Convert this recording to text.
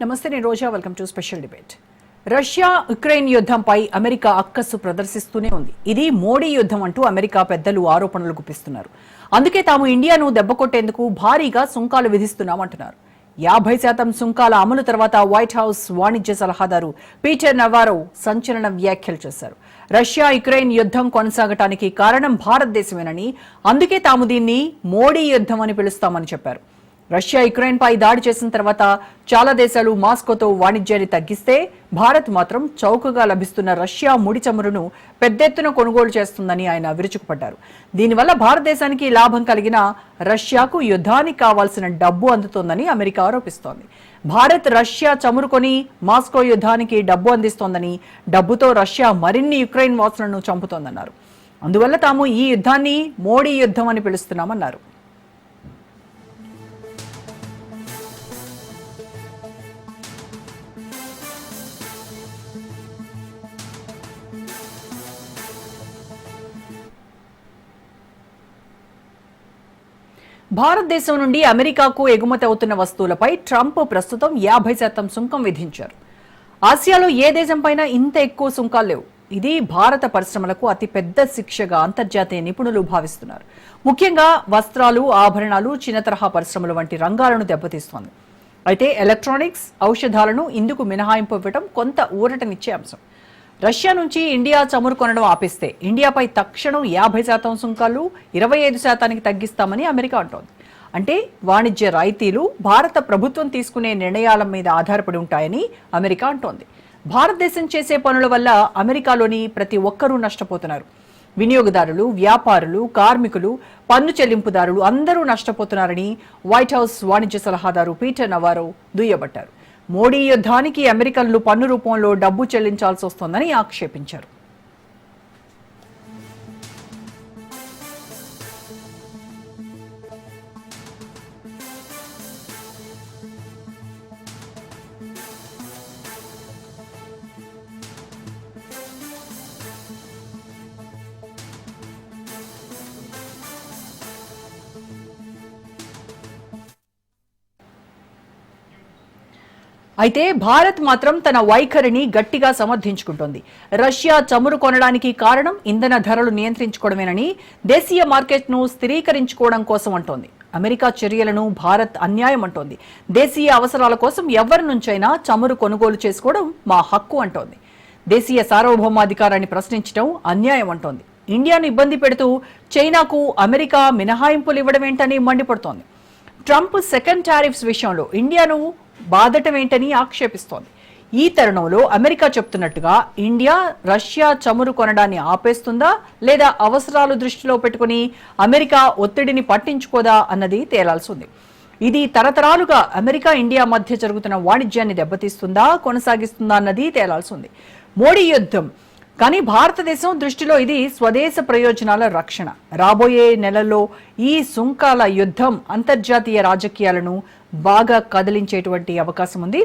నమస్తే, నేను Roja. Welcome to special debate. Russia Ukraine యుద్ధంపై అమెరికా అక్కసు ప్రదర్శిస్తూనే ఉంది. ఇది మోడీ యుద్ధం అంటూ అమెరికా పెద్దలు ఆరోపణలు గుప్పిస్తున్నారు. అందుకే తాము ఇండియాను దెబ్బకొట్టేందుకు భారీగా సుంకాలు విధిస్తున్నామంటున్నారు. 50% సుంకాల అమలు తర్వాత వైట్ హౌస్ వాణిజ్య సలహాదారు పీటర్ నవారో సంచలన వ్యాఖ్యలు చేశారు. రష్యా ఉక్రెయిన్ యుద్ధం కొనసాగటానికి కారణం భారతదేశమేనని, అందుకే తాము దీన్ని మోడీ యుద్ధం అని పిలుస్తామని చెప్పారు. రష్యా ఉక్రెయిన్ పై దాడి చేసిన తర్వాత చాలా దేశాలు మాస్కోతో వాణిజ్యాన్ని తగ్గిస్తే భారత్ మాత్రం చౌకగా లభిస్తున్న రష్యా ముడి చమురును పెద్ద ఎత్తున కొనుగోలు చేస్తుందని ఆయన విరుచుకుపడ్డారు. దీనివల్ల భారతదేశానికి లాభం కలిగిన రష్యాకు యుద్ధానికి కావాల్సిన డబ్బు అందుతోందని అమెరికా ఆరోపిస్తోంది. భారత్ రష్యా చమురు కొని మాస్కో యుద్ధానికి డబ్బు అందిస్తోందని, డబ్బుతో రష్యా మరిన్ని యుక్రెయిన్ వాసులను చంపుతోందన్నారు. అందువల్ల తాము ఈ యుద్ధాన్ని మోడీ యుద్ధం అని పిలుస్తున్నామన్నారు. భారతదేశం నుండి అమెరికాకు ఎగుమతి అవుతున్న వస్తువులపై ట్రంప్ ప్రస్తుతం 50% సుంకం విధించారు. ఆసియాలో ఏ దేశంపైనా ఇంత ఎక్కువ సుంకాలు లేవు. ఇది భారత పరిశ్రమలకు అతిపెద్ద శిక్షగా అంతర్జాతీయ నిపుణులు భావిస్తున్నారు. ముఖ్యంగా వస్త్రాలు, ఆభరణాలు, చిన్న తరహా పరిశ్రమలు వంటి రంగాలను దెబ్బతీస్తోంది. అయితే ఎలక్ట్రానిక్స్, ఔషధాలను ఇందుకు మినహాయింపు ఇవ్వడం కొంత ఊరటనిచ్చే అంశం. రష్యా నుంచి ఇండియా చమురు కొనడం ఆపేస్తే ఇండియాపై తక్షణం 50% సుంకాలు 25% తగ్గిస్తామని అమెరికా అంటోంది. అంటే వాణిజ్య రాయితీలు భారత ప్రభుత్వం తీసుకునే నిర్ణయాల మీద ఆధారపడి ఉంటాయని అమెరికా అంటోంది. భారతదేశం చేసే పనుల వల్ల అమెరికాలోని ప్రతి ఒక్కరూ నష్టపోతున్నారు. వినియోగదారులు, వ్యాపారులు, కార్మికులు, పన్ను చెల్లింపుదారులు అందరూ నష్టపోతున్నారని వైట్ హౌస్ వాణిజ్య సలహాదారు పీటర్ నవారో దుయ్యబట్టారు. మోడీ యుద్ధానికి అమెరికన్లు పన్ను రూపంలో డబ్బు చెల్లించాల్సి వస్తోందని ఆక్షేపించారు. అయితే భారత్ మాత్రం తన వైఖరిని గట్టిగా సమర్థించుకుంటోంది. రష్యా చమురు కొనడానికి కారణం ఇంధన ధరలు నియంత్రించుకోవడమేనని, దేశీయ మార్కెట్ను స్థిరీకరించుకోవడం కోసం అంటోంది. అమెరికా చర్యలను భారత్ అన్యాయం అంటోంది. దేశీయ అవసరాల కోసం ఎవరి నుంచైనా చమురు కొనుగోలు చేసుకోవడం మా హక్కు అంటోంది. దేశీయ సార్వభౌమాధికారాన్ని ప్రశ్నించడం అన్యాయం అంటోంది. ఇండియాను ఇబ్బంది పెడుతూ చైనాకు అమెరికా మినహాయింపులు ఇవ్వడమేంటని మండిపడుతోంది. ట్రంప్ సెకండ్ టారిఫ్స్ విషయంలో ఇండియాను బాధటమేంటని ఆక్షేపిస్తోంది. ఈ తరుణంలో అమెరికా చెప్తున్నట్టుగా ఇండియా రష్యా చమురు కొనడాన్ని ఆపేస్తుందా, లేదా అవసరాలు దృష్టిలో పెట్టుకుని అమెరికా ఒత్తిడిని పట్టించుకోదా అన్నది తేలాల్సి ఉంది. ఇది తరతరాలుగా అమెరికా ఇండియా మధ్య జరుగుతున్న వాణిజ్యాన్ని దెబ్బతీస్తుందా, కొనసాగిస్తుందా అన్నది తేలాల్సి ఉంది. మోడీ యుద్ధం కానీ భారతదేశం దృష్టిలో ఇది స్వదేశ ప్రయోజనాల రక్షణ. రాబోయే నెలల్లో ఈ సుంకాల యుద్ధం అంతర్జాతీయ రాజకీయాలను బాగా కదిలించేటువంటి అవకాశం ఉంది.